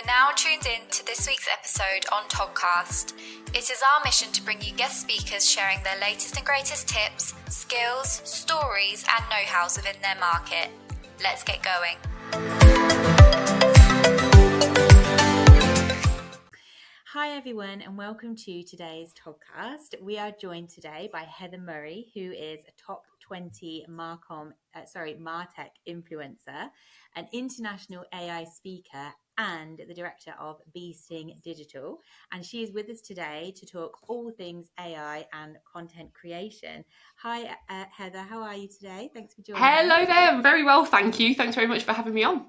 are now tuned in to this week's episode on Toddcast. It is our mission to bring you guest speakers sharing their latest and greatest tips, skills, stories, and know-hows within their market. Let's get going. Hi everyone, and welcome to today's Toddcast. We are joined today by Heather Murray, who is a top 20 MarTech influencer, an international AI speaker, and the director of Beesting Digital. And she is with us today to talk all things AI and content creation. Hi, Heather. How are you today? Thanks for joining. Hello there. I'm very well, thank you. Thanks very much for having me on.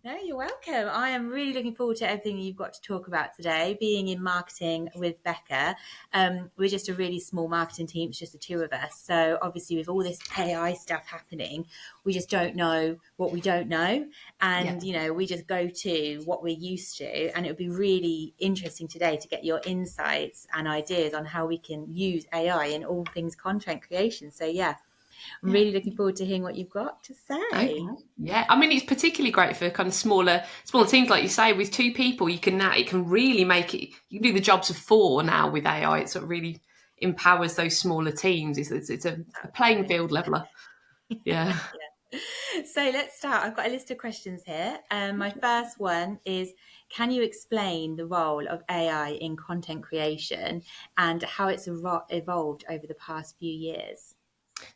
No, you're welcome. I am really looking forward to everything you've got to talk about today. Being in marketing with Becca, we're just a really small marketing team. It's just the two of us. So obviously with all this AI stuff happening, we just don't know what we don't know. And, you know, we just go to what we're used to. And it would be really interesting today to get your insights and ideas on how we can use AI in all things content creation. So, yeah. I'm really looking forward to hearing what you've got to say. Okay. Yeah, I mean, it's particularly great for kind of smaller teams, like you say. With two people, it can really make it. You can do the jobs of four now with AI. It sort of really empowers those smaller teams. It's a playing field leveler. Yeah. So let's start. I've got a list of questions here. My first one is, can you explain the role of AI in content creation and how it's evolved over the past few years?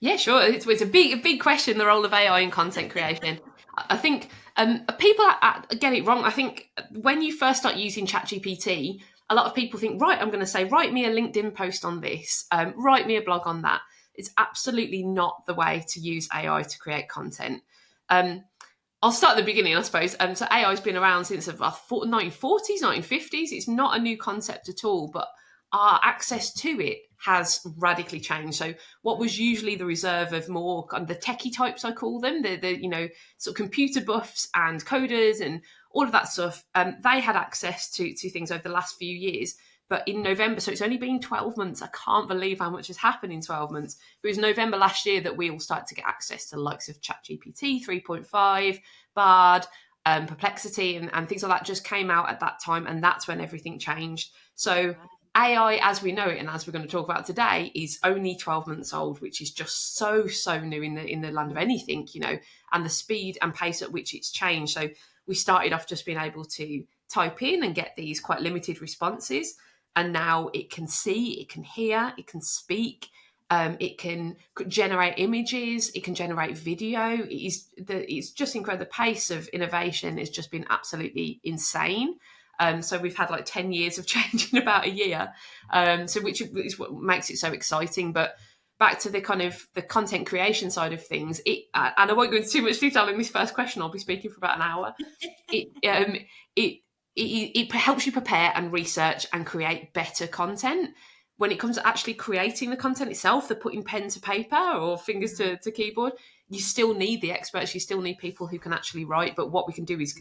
Yeah, sure. It's a big question, the role of AI in content creation. I think people get it wrong. I think when you first start using ChatGPT, a lot of people think, right, I'm going to say, write me a LinkedIn post on this, write me a blog on that. It's absolutely not the way to use AI to create content. I'll start at the beginning, I suppose. So AI has been around since the 1940s, 1950s. It's not a new concept at all, but our access to it has radically changed. So what was usually the reserve of more kind of the techie types, I call them, the sort of computer buffs and coders and all of that stuff, they had access to things over the last few years. But in November, so it's only been 12 months. I can't believe how much has happened in 12 months. It was November last year that we all started to get access to the likes of ChatGPT 3.5, Bard, Perplexity, and things like that just came out at that time. And that's when everything changed. So AI, as we know it, and as we're going to talk about today, is only 12 months old, which is just so new in the land of anything, you know, and the speed and pace at which it's changed. So we started off just being able to type in and get these quite limited responses. And now it can see, it can hear, it can speak, it can generate images, it can generate video. It's just incredible. The pace of innovation has just been absolutely insane. So we've had like 10 years of change in about a year, which is what makes it so exciting. But back to the kind of the content creation side of things, and I won't go into too much detail in this first question. I'll be speaking for about an hour. It helps you prepare and research and create better content. When it comes to actually creating the content itself, the putting pen to paper or fingers to keyboard, you still need the experts. You still need people who can actually write. But what we can do is,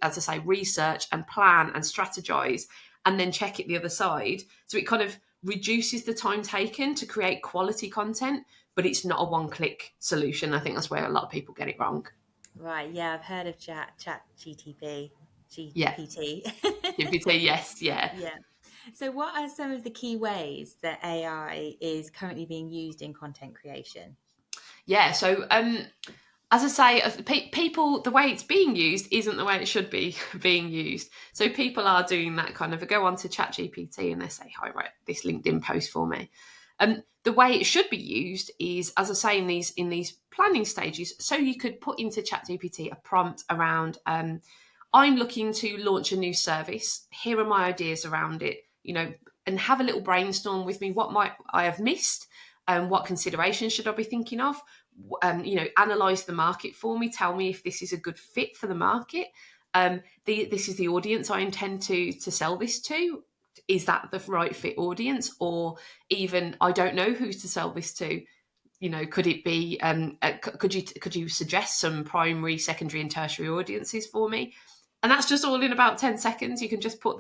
as I say, research and plan and strategize and then check it the other side. So it kind of reduces the time taken to create quality content, but it's not a one-click solution. I think that's where a lot of people get it wrong. Right. Yeah, I've heard of GPT. GPT, yes, yeah. Yeah. So what are some of the key ways that AI is currently being used in content creation? Yeah, so as I say, people, the way it's being used isn't the way it should be being used. So people are doing that kind of, go onto ChatGPT and they say, hi, write this LinkedIn post for me. The way it should be used is, as I say, in these planning stages. So you could put into ChatGPT a prompt around, I'm looking to launch a new service. Here are my ideas around it, you know, and have a little brainstorm with me. What might I have missed? What considerations should I be thinking of? Analyze the market for me. Tell me if this is a good fit for the market. This is the audience I intend to sell this to. Is that the right fit audience? Or even, I don't know who to sell this to. You know, could it be? Could you suggest some primary, secondary, and tertiary audiences for me? And that's just all in about 10 seconds. You can just put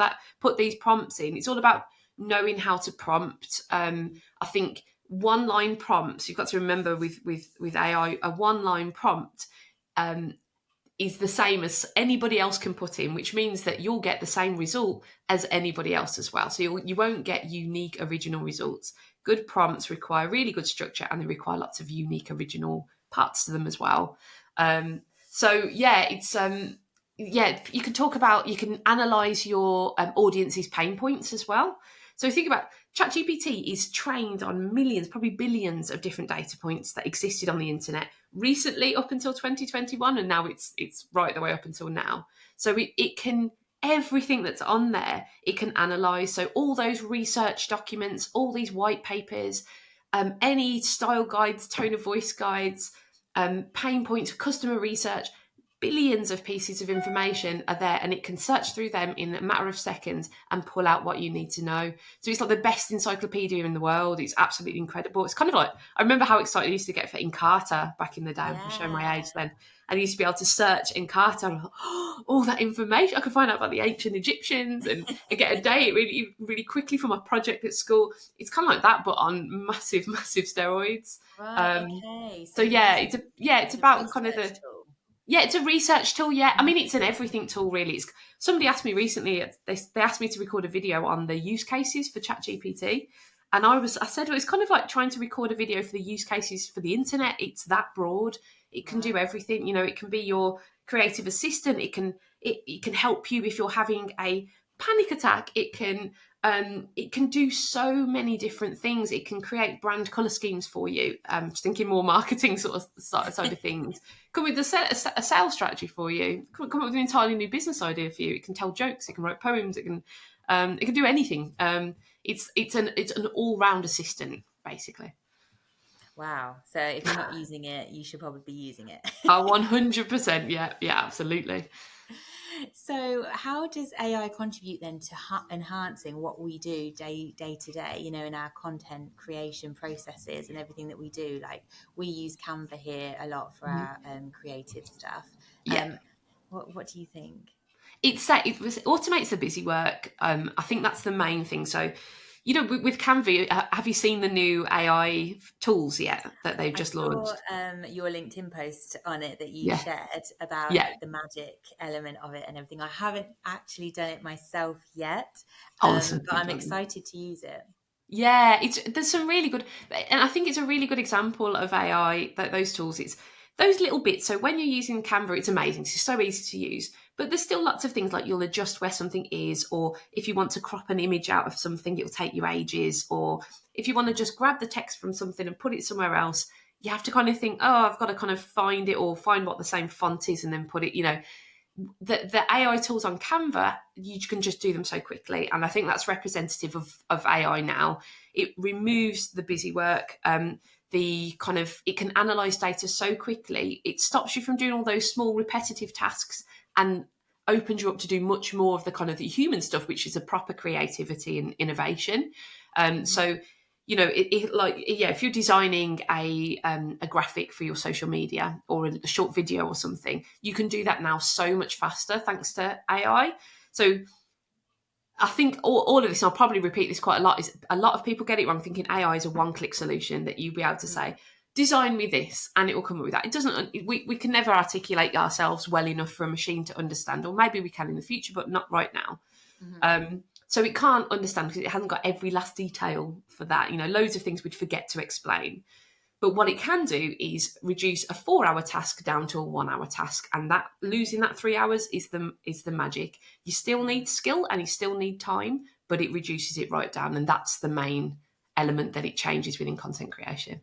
these prompts in. It's all about knowing how to prompt. I think one-line prompts, you've got to remember with AI, a one-line prompt is the same as anybody else can put in, which means that you'll get the same result as anybody else as well. So you won't get unique original results. Good prompts require really good structure, and they require lots of unique original parts to them as well. So yeah, it's you can talk about, you can analyze your audience's pain points as well. So think about ChatGPT is trained on millions, probably billions of different data points that existed on the internet recently up until 2021, and now it's right the way up until now. So it can, everything that's on there, it can analyze. So all those research documents, all these white papers, any style guides, tone of voice guides, pain points, customer research, billions of pieces of information are there, and it can search through them in a matter of seconds and pull out what you need to know. So it's like the best encyclopedia in the world. It's absolutely incredible. It's kind of like, I remember how excited I used to get for Encarta back in the day. I'm showing my age then. And I used to be able to search Encarta and all that information. I could find out about the ancient Egyptians and get a date really, really quickly for my project at school. It's kind of like that, but on massive, massive steroids. Right. Okay. So yeah, it's about kind of the tool. Yeah, it's a research tool. Yeah, I mean, it's an everything tool, really. Somebody asked me recently. They asked me to record a video on the use cases for ChatGPT, and I said, well, it's kind of like trying to record a video for the use cases for the internet. It's that broad. It can do everything. You know, it can be your creative assistant. It can help you if you're having a panic attack. It can do so many different things. It can create brand color schemes for you. Just thinking more marketing sort of side of things. Come with a sales strategy for you. Come up with an entirely new business idea for you. It can tell jokes. It can write poems. It can do anything. It's an all-round assistant, basically. Wow. So if you're not using it, you should probably be using it. 100%. Yeah, absolutely. So how does AI contribute then to enhancing what we do day to day, you know, in our content creation processes and everything that we do? Like, we use Canva here a lot for our creative stuff. Yeah. What do you think? It automates the busy work. I think that's the main thing. So, you know, with Canva, have you seen the new AI tools yet that they've just launched? Your LinkedIn post on it that you shared about like the magic element of it and everything. I haven't actually done it myself yet, but I'm excited to use it. Yeah, there's some really good, and I think it's a really good example of AI, those tools. It's those little bits. So when you're using Canva, it's amazing. It's so easy to use, but there's still lots of things like you'll adjust where something is, or if you want to crop an image out of something, it'll take you ages, or if you want to just grab the text from something and put it somewhere else, you have to kind of think, oh, I've got to kind of find it or find what the same font is and then put it, you know. The AI tools on Canva, you can just do them so quickly. And I think that's representative of AI now. It removes the busy work. It can analyze data so quickly. It stops you from doing all those small repetitive tasks and opens you up to do much more of the kind of the human stuff, which is a proper creativity and innovation. So, you know, if you're designing a graphic for your social media or a short video or something, you can do that now so much faster thanks to AI. So I think all of this, and I'll probably repeat this quite a lot, is a lot of people get it wrong, thinking AI is a one-click solution that you'll be able to say, design me this, and it will come up with that. It doesn't. We can never articulate ourselves well enough for a machine to understand, or maybe we can in the future, but not right now. So it can't understand because it hasn't got every last detail for that. You know, loads of things we'd forget to explain. But what it can do is reduce a 4-hour task down to a 1-hour task, and that losing that 3 hours is the magic. You still need skill and you still need time, but it reduces it right down, and that's the main element that it changes within content creation.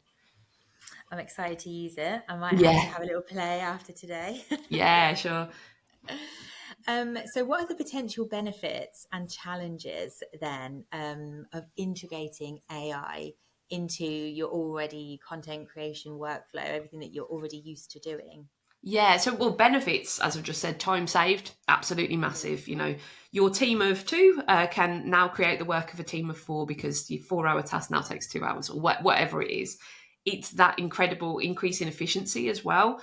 I'm excited to use it. I might have to have a little play after today. Yeah, sure. So what are the potential benefits and challenges then of integrating AI into your already content creation workflow, everything that you're already used to doing? Yeah, so benefits, as I've just said, time saved, absolutely massive. You know, your team of 2 can now create the work of a team of 4 because your 4-hour task now takes 2 hours or whatever it is. It's that incredible increase in efficiency as well.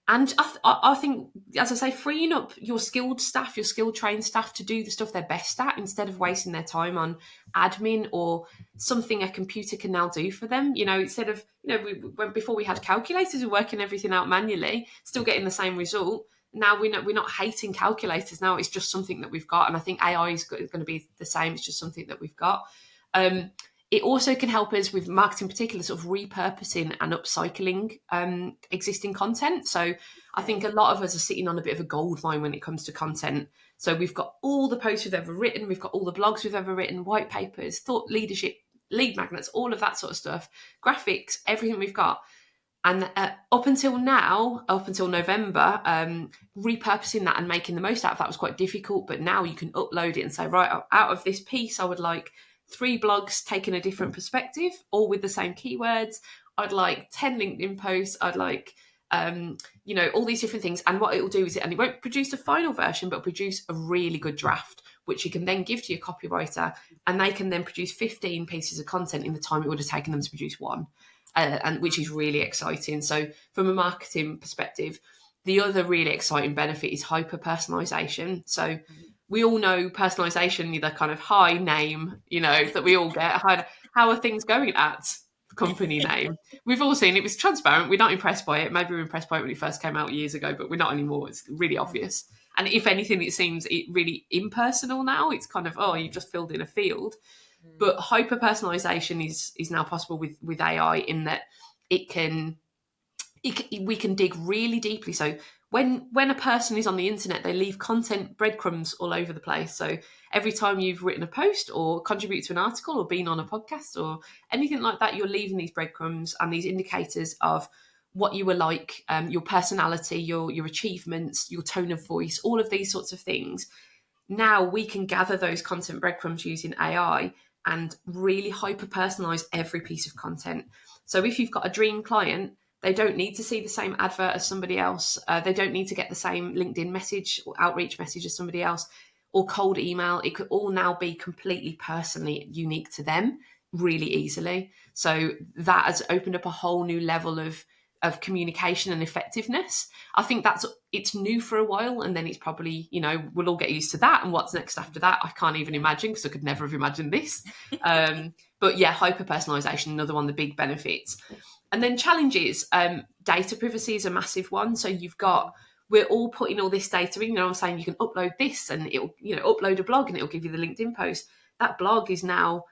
And I think, as I say, freeing up your skilled staff, your skilled trained staff to do the stuff they're best at instead of wasting their time on admin or something a computer can now do for them. You know, instead of, you know, before we had calculators, we were working everything out manually, still getting the same result. now we're not hating calculators now. It's just something that we've got. And I think AI is going to be the same. It's just something that we've got. It also can help us with marketing in particular, sort of repurposing and upcycling existing content. So I think a lot of us are sitting on a bit of a gold mine when it comes to content. So we've got all the posts we've ever written, we've got all the blogs we've ever written, white papers, thought leadership, lead magnets, all of that sort of stuff, graphics, everything we've got. And up until now, up until November, repurposing that and making the most out of that was quite difficult. But now you can upload it and say, right, out of this piece, I would like 3 blogs taking a different perspective, all with the same keywords. I'd like 10 LinkedIn posts. I'd like, all these different things. And what it will do is and it won't produce a final version, but produce a really good draft, which you can then give to your copywriter, and they can then produce 15 pieces of content in the time it would have taken them to produce one. And which is really exciting. So from a marketing perspective, the other really exciting benefit is hyper personalization. So we all know personalization, the kind of high name, that we all get. How are things going at the company name? We've all seen it was transparent. We're not impressed by it. Maybe we were impressed by it when it first came out years ago, but we're not anymore. It's really obvious. And if anything, it seems really impersonal now. It's kind of, you just filled in a field. But hyper personalization is now possible with AI in that we can dig really deeply. So when a person is on the internet, they leave content breadcrumbs all over the place. So every time you've written a post or contributed to an article or been on a podcast or anything like that, you're leaving these breadcrumbs and these indicators of what you were like, your personality, your achievements, your tone of voice, all of these sorts of things. Now we can gather those content breadcrumbs using AI and really hyper-personalize every piece of content. So if you've got a dream client, they don't need to see the same advert as somebody else. They don't need to get the same LinkedIn message or outreach message as somebody else or cold email. It could all now be completely personally unique to them really easily. So that has opened up a whole new level of communication and effectiveness. I think it's new for a while, and then it's probably, we'll all get used to that. And what's next after that, I can't even imagine, because I could never have imagined this. But yeah, hyper personalization, another one of the big benefits. And then challenges, data privacy is a massive one. So we're all putting all this data in. I'm saying you can upload this, and it'll, upload a blog, and it'll give you the LinkedIn post. That blog is now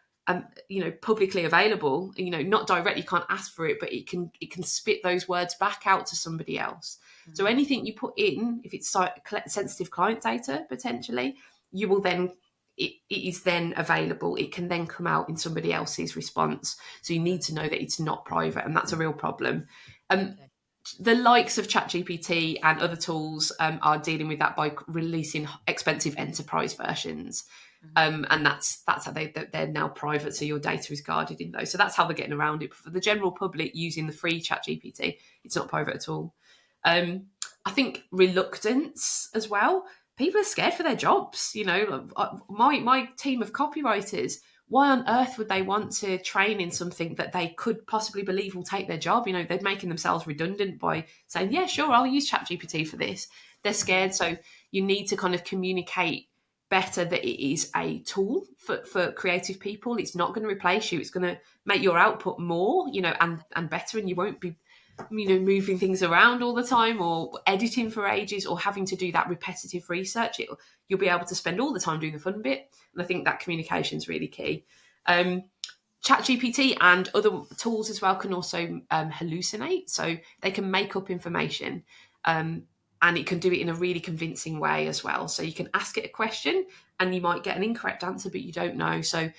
publicly available, not directly, you can't ask for it, but it can spit those words back out to somebody else. Mm-hmm. So anything you put in, if it's sensitive client data, potentially, you will then, it is then available. It can then come out in somebody else's response. So you need to know that it's not private, and that's a real problem. The likes of ChatGPT and other tools are dealing with that by releasing expensive enterprise versions. And that's how they're now private, so your data is guarded in those. So that's how they're getting around it. But for the general public using the free ChatGPT, it's not private at all. I think reluctance as well. People are scared for their jobs. My team of copywriters, why on earth would they want to train in something that they could possibly believe will take their job? They're making themselves redundant by saying, yeah, sure, I'll use ChatGPT for this. They're scared. So you need to kind of communicate better that it is a tool for creative people. It's not going to replace you. It's going to make your output more, and better, and you won't be, moving things around all the time or editing for ages or having to do that repetitive research. You'll be able to spend all the time doing the fun bit. And I think that communication is really key. ChatGPT and other tools as well can also hallucinate. So they can make up information. And it can do it in a really convincing way as well. So you can ask it a question and you might get an incorrect answer, but you don't know. So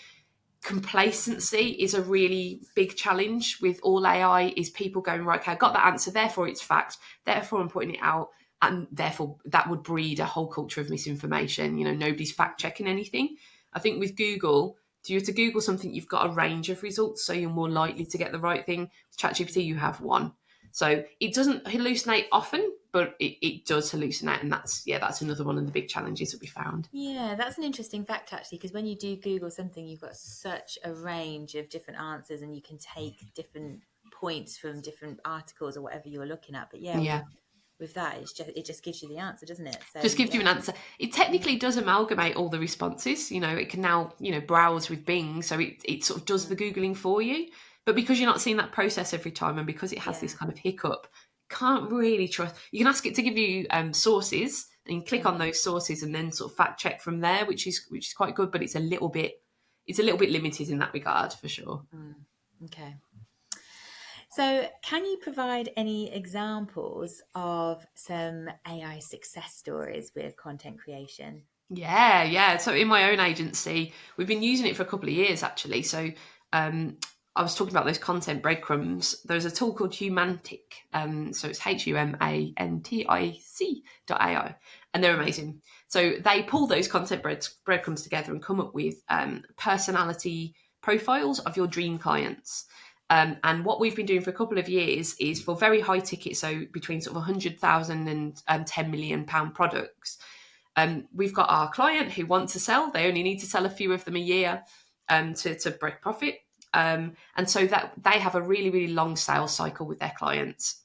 complacency is a really big challenge with all AI, is people going, right, okay, I got that answer, therefore it's fact, therefore I'm putting it out. And therefore that would breed a whole culture of misinformation. Nobody's fact checking anything. I think with Google, if you have to Google something, you've got a range of results. So you're more likely to get the right thing. With ChatGPT, you have one. So it doesn't hallucinate often, but it does hallucinate. And that's another one of the big challenges that we found. Yeah, that's an interesting fact, actually, because when you do Google something, you've got such a range of different answers and you can take different points from different articles or whatever you're looking at. But with that, it just gives you the answer, doesn't it? So, just gives you an answer. It technically does amalgamate all the responses. It can now, browse with Bing. So it sort of does the Googling for you. But because you're not seeing that process every time, and because it has this kind of hiccup, can't really trust. You can ask it to give you sources, and you click on those sources and then sort of fact check from there, which is quite good, but it's a little bit limited in that regard for sure. Okay. So can you provide any examples of some AI success stories with content creation? Yeah. So in my own agency, we've been using it for a couple of years actually. So I was talking about those content breadcrumbs. There's a tool called Humantic. So it's humantic.ai, and they're amazing. So they pull those content breadcrumbs together and come up with personality profiles of your dream clients. And what we've been doing for a couple of years is for very high ticket, so between sort of 100,000 and £10 million products. We've got our client who wants to sell. They only need to sell a few of them a year to break profit. And so that they have a really, really long sales cycle with their clients.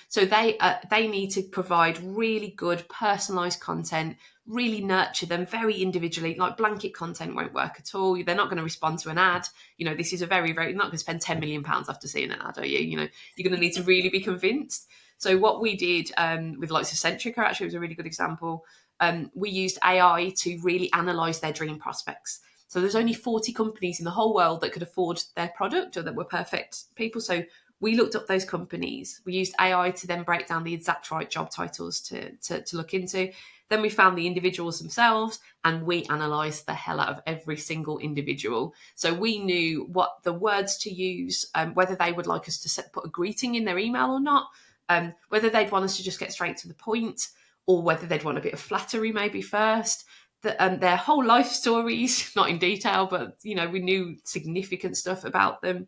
So they need to provide really good personalized content, really nurture them very individually. Like blanket content won't work at all. They're not going to respond to an ad. This is a very, very, you're not going to spend £10 million after seeing an ad, are you? You're going to need to really be convinced. So what we did with likes of Centrica, actually, was a really good example. We used AI to really analyze their dream prospects. So there's only 40 companies in the whole world that could afford their product or that were perfect people. So we looked up those companies. We used AI to then break down the exact right job titles to look into. Then we found the individuals themselves and we analysed the hell out of every single individual. So we knew what the words to use, whether they would like us to put a greeting in their email or not, whether they'd want us to just get straight to the point, or whether they'd want a bit of flattery maybe first. Their whole life stories, not in detail, but we knew significant stuff about them,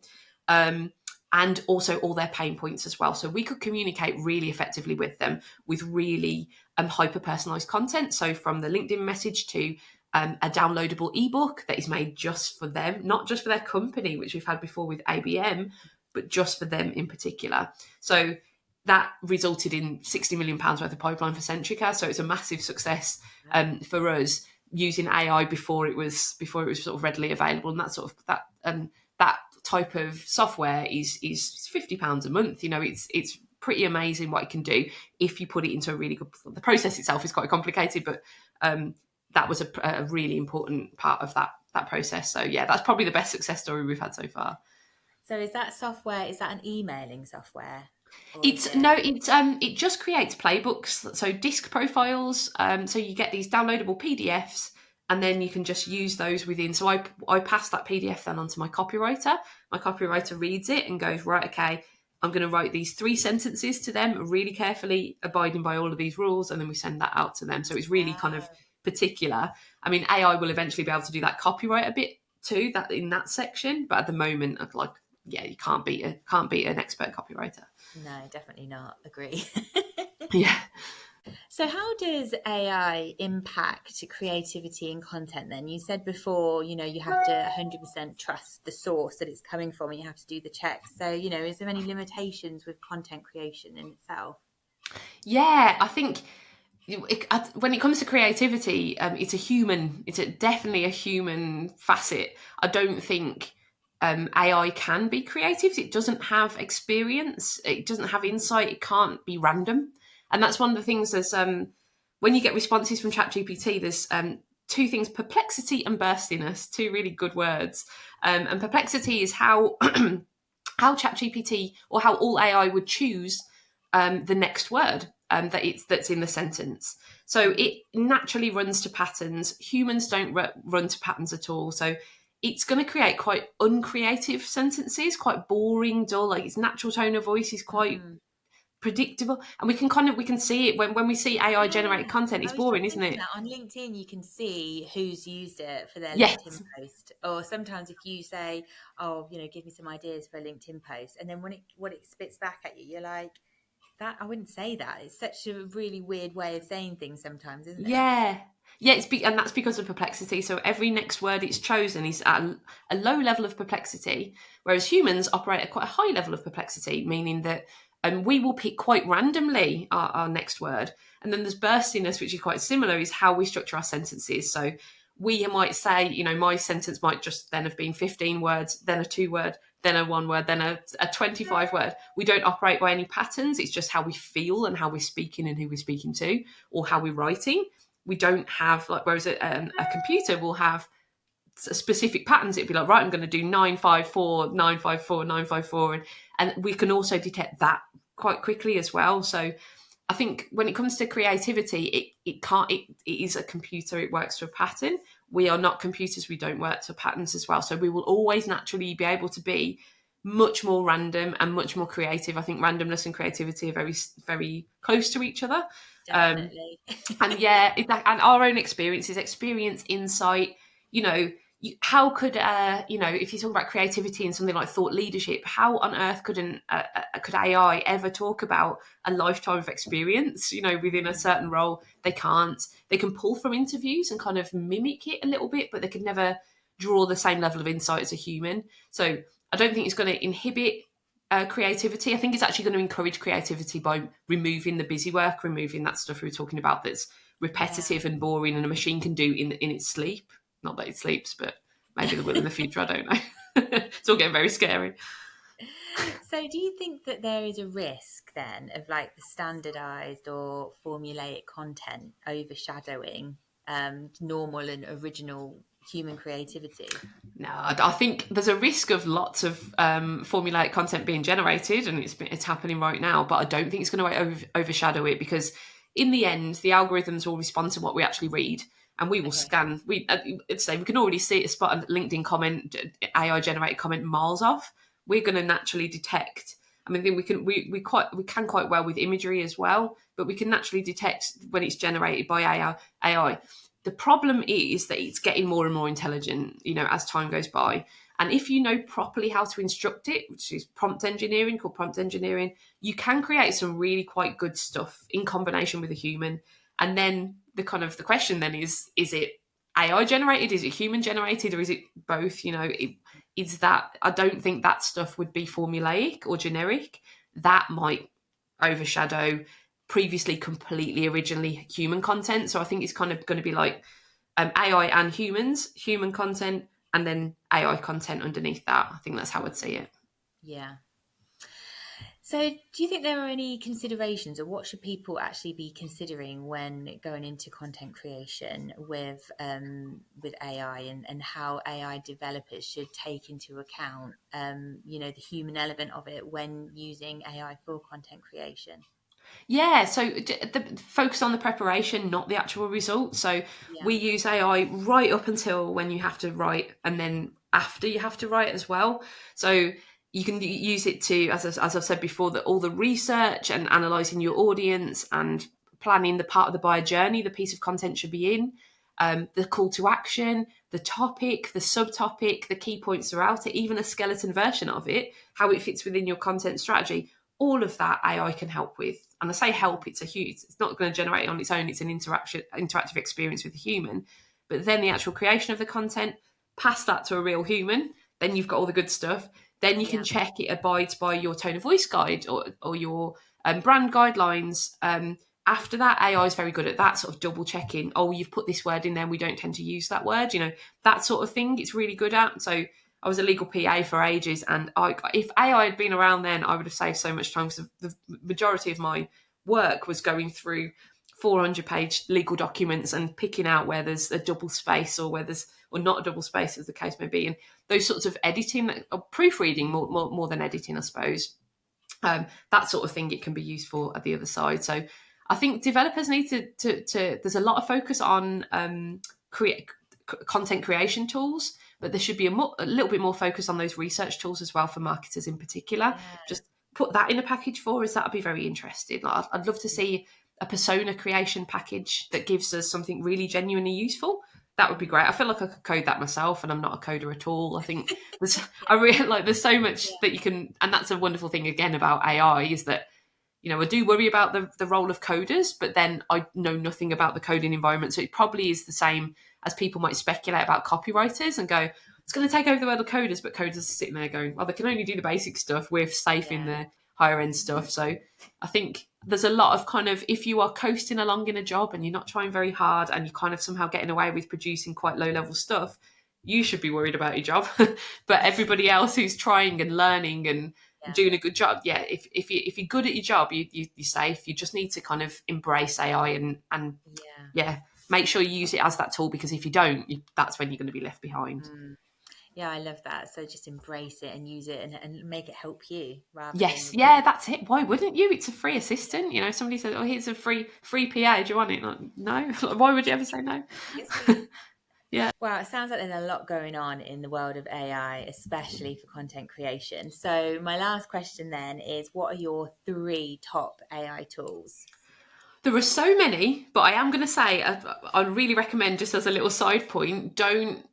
and also all their pain points as well. So we could communicate really effectively with them with really hyper personalized content. So from the LinkedIn message to a downloadable ebook that is made just for them, not just for their company, which we've had before with ABM, but just for them in particular. So that resulted in £60 million worth of pipeline for Centrica. So it's a massive success for us using AI before it was sort of readily available. And that sort of that type of software is £50 a month. It's pretty amazing what it can do if you put it into a really good. The process itself is quite complicated, but that was a really important part of that process. So yeah, that's probably the best success story we've had so far. So is that an emailing software? It just creates playbooks, so disc profiles. So you get these downloadable PDFs, and then you can just use those within. So I pass that PDF then onto my copywriter. My copywriter reads it and goes, right, okay, I'm going to write these 3 sentences to them, really carefully abiding by all of these rules, and then we send that out to them. So it's really kind of particular. I mean, AI will eventually be able to do that copyright a bit too, that in that section, but at the moment, you can't beat an expert copywriter. No, definitely not. Agree. Yeah. So how does AI impact creativity and content then? You said before, you have to 100% trust the source that it's coming from and you have to do the checks. So, is there any limitations with content creation in itself? Yeah, I think when it comes to creativity, it's definitely a human facet. I don't think AI can be creative. It doesn't have experience. It doesn't have insight. It can't be random. And that's one of the things when you get responses from ChatGPT, there's 2 things: perplexity and burstiness, 2 really good words. And perplexity is how how ChatGPT or how all AI would choose the next word that's in the sentence. So it naturally runs to patterns. Humans don't run to patterns at all. So it's going to create quite uncreative sentences, quite boring, dull. Like its natural tone of voice is quite predictable, and we can see it when we see AI generated content. It's boring, isn't it? On LinkedIn, you can see who's used it for their Yes. LinkedIn post, or sometimes if you say, "Oh, give me some ideas for a LinkedIn post," and then what it spits back at you, you're like, "That I wouldn't say that." It's such a really weird way of saying things sometimes, isn't it? Yeah. And that's because of perplexity. So every next word it's chosen is at a low level of perplexity, whereas humans operate at quite a high level of perplexity, meaning that we will pick quite randomly our next word. And then there's burstiness, which is quite similar, is how we structure our sentences. So we might say, my sentence might just then have been 15 words, then a 2-word, then a one word, then a 25 word. We don't operate by any patterns. It's just how we feel and how we're speaking and who we're speaking to, or how we're writing. We don't have, like, whereas a computer will have specific patterns. It'd be like, right, I'm going to do 954, 954, 954. And we can also detect that quite quickly as well. So I think when it comes to creativity, it is a computer. It works to a pattern. We are not computers. We don't work to patterns as well. So we will always naturally be able to be much more random and much more creative. I think randomness and creativity are very, very close to each other. Definitely. And yeah, and our own experiences, experience, insight, how could if you talk about creativity and something like thought leadership, how on earth could AI ever talk about a lifetime of experience within a certain role? They can't. They can pull from interviews and kind of mimic it a little bit, but they could never draw the same level of insight as a human. So I don't think it's going to inhibit creativity. I think it's actually going to encourage creativity by removing the busy work, removing that stuff we were talking about that's repetitive and boring and a machine can do in its sleep. Not that it sleeps, but maybe they will in the future. I don't know. It's all getting very scary. So do you think that there is a risk then of like the standardized or formulaic content overshadowing normal and original human creativity? No, I think there's a risk of lots of formulaic content being generated, and it's happening right now, but I don't think it's going to overshadow it, because in the end, the algorithms will respond to what we actually read. And we will scan. We can already see a spot a LinkedIn comment, AI generated comment miles off. We're going to naturally detect. I mean, we can quite well with imagery as well, but we can naturally detect when it's generated by AI. The problem is that it's getting more and more intelligent, as time goes by. And if you know properly how to instruct it, which is prompt engineering, you can create some really quite good stuff in combination with a human. And then the question then is it AI generated? Is it human generated? Or is it both? Is that, I don't think that stuff would be formulaic or generic. That might overshadow previously completely originally human content. So I think it's kind of going to be like AI and human content, and then AI content underneath that. I think that's how I'd see it. Yeah. So do you think there are any considerations, or what should people actually be considering when going into content creation with AI, and how AI developers should take into account, the human element of it when using AI for content creation? Yeah, so the focus on the preparation, not the actual result. So we use AI right up until when you have to write, and then after you have to write as well. So you can use it to, as I've said before, that all the research and analysing your audience and planning the part of the buyer journey the piece of content should be in, the call to action, the topic, the subtopic, the key points throughout it, even a skeleton version of it, how it fits within your content strategy. All of that AI can help with. And I say help, it's not going to generate it on its own. It's an interactive experience with a human. But then the actual creation of the content, pass that to a real human, then you've got all the good stuff. Then you can check it abides by your tone of voice guide or your brand guidelines. After that, AI is very good at that, sort of double checking. Oh, you've put this word in there. We don't tend to use that word. That sort of thing it's really good at. So I was a legal PA for ages, and if AI had been around then, I would have saved so much time, because the majority of my work was going through 400-page legal documents and picking out where there's a double space or not a double space, as the case may be, and those sorts of editing or proofreading more than editing, I suppose. That sort of thing it can be used for at the other side. So I think developers need to there's a lot of focus on content creation tools, but there should be a little bit more focus on those research tools as well for marketers in particular. Just put that in a package for us. That'd be very interesting. Like, I'd love to see a persona creation package that gives us something really genuinely useful. That would be great. I feel like I could code that myself, and I'm not a coder at all. I think I really like. There's so much that you can, and that's a wonderful thing again about AI is that I do worry about the role of coders, but then I know nothing about the coding environment, so it probably is the same as people might speculate about copywriters and go, it's going to take over the world of coders, but coders are sitting there going, well, they can only do the basic stuff. We're safe in the higher end stuff. So I think there's a lot of kind of, if you are coasting along in a job and you're not trying very hard and you're kind of somehow getting away with producing quite low level stuff, you should be worried about your job. But everybody else who's trying and learning and doing a good job, if you're good at your job, you're safe. You just need to kind of embrace AI and make sure you use it as that tool, because if you don't, that's when you're going to be left behind. Yeah, I love that. So just embrace it and use it and make it help you rather Yes, than... that's it. Why wouldn't you? It's a free assistant. Somebody says, "Oh, here's a free PA. Do you want it?" Like, no. Why would you ever say no? Yeah. Well, it sounds like there's a lot going on in the world of AI, especially for content creation. So my last question then is, what are your 3 top AI tools? There are so many, but I am going to say I really recommend, just as a little side point, don't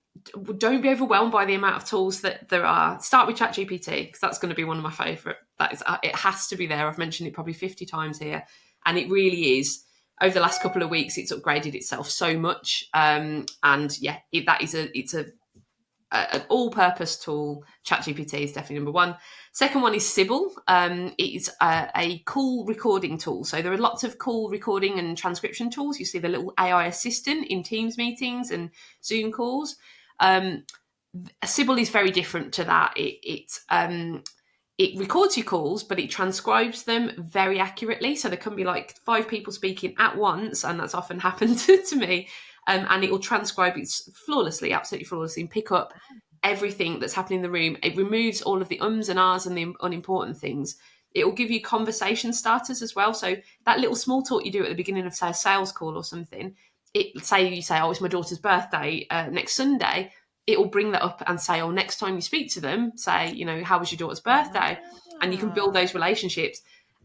be overwhelmed by the amount of tools that there are. Start with ChatGPT, because that's going to be one of my favourite. It has to be there. I've mentioned it probably 50 times here, and it really is. Over the last couple of weeks, it's upgraded itself so much, it's an all-purpose tool. ChatGPT is definitely number 1. Second one is Sybil. It's a call recording tool. So there are lots of call recording and transcription tools. You see the little AI assistant in Teams meetings and Zoom calls. Sybil is very different to that. It records your calls, but it transcribes them very accurately. So there can be like 5 people speaking at once, and that's often happened to me. And it will transcribe it flawlessly, absolutely flawlessly, and pick up everything that's happening in the room. It removes all of the ums and ahs and the unimportant things. It will give you conversation starters as well. So that little small talk you do at the beginning of, say, a sales call or something, say, "Oh, it's my daughter's birthday next Sunday," it will bring that up and say, "Oh, next time you speak to them, say, how was your daughter's birthday?" And you can build those relationships.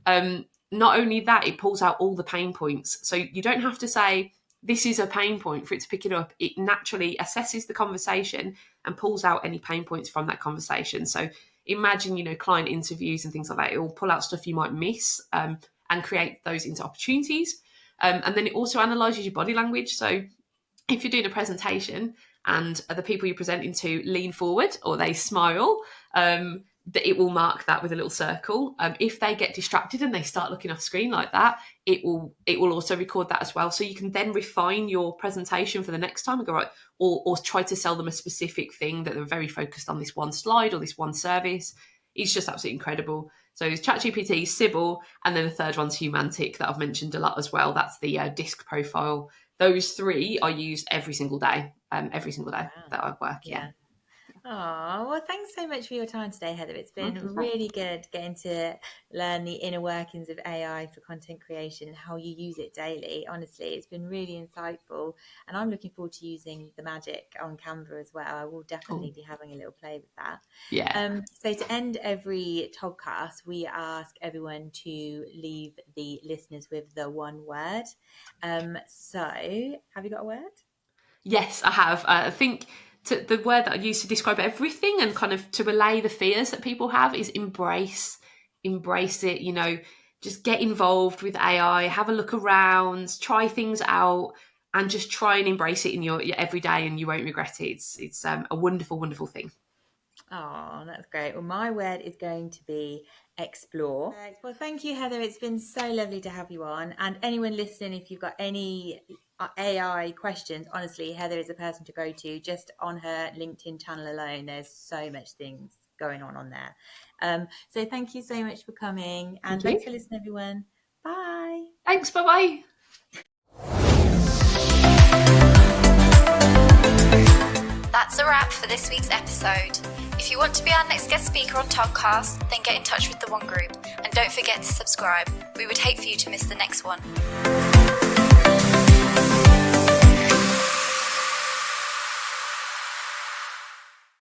Not only that, it pulls out all the pain points. So you don't have to say, "This is a pain point," for it to pick it up. It naturally assesses the conversation and pulls out any pain points from that conversation. So imagine, client interviews and things like that. It will pull out stuff you might miss and create those into opportunities. And then it also analyzes your body language. So if you're doing a presentation and the people you're presenting to lean forward or they smile, it will mark that with a little circle. If they get distracted and they start looking off screen like that, it will also record that as well. So you can then refine your presentation for the next time and go, right, or try to sell them a specific thing that they're very focused on, this one slide or this one service. It's just absolutely incredible. So it's ChatGPT, Sybil, and then the third one's Humantic that I've mentioned a lot as well. That's the disc profile. Those 3 I use every single day that I work. Yeah. Oh, well, thanks so much for your time today, Heather. It's been really good getting to learn the inner workings of AI for content creation and how you use it daily. Honestly, it's been really insightful, and I'm looking forward to using the magic on Canva as well. I will definitely be having a little play with that. Yeah. So to end every podcast, we ask everyone to leave the listeners with the one word. So have you got a word? Yes, I have. I think the word that I use to describe everything and kind of to allay the fears that people have is embrace. Embrace it, just get involved with AI, have a look around, try things out, and just try and embrace it in your everyday, and you won't regret it. It's a wonderful, wonderful thing. Oh, that's great. Well, my word is going to be explore. Well, thank you, Heather. It's been so lovely to have you on. And anyone listening, if you've got any AI questions, honestly, Heather is a person to go to. Just on her LinkedIn channel alone, there's so much things going on there. So thank you so much for coming. And thanks for listening, everyone. Bye. Thanks. Bye-bye. That's a wrap for this week's episode. If you want to be our next guest speaker on Toddcast, then get in touch with the One Group. And don't forget to subscribe. We would hate for you to miss the next one.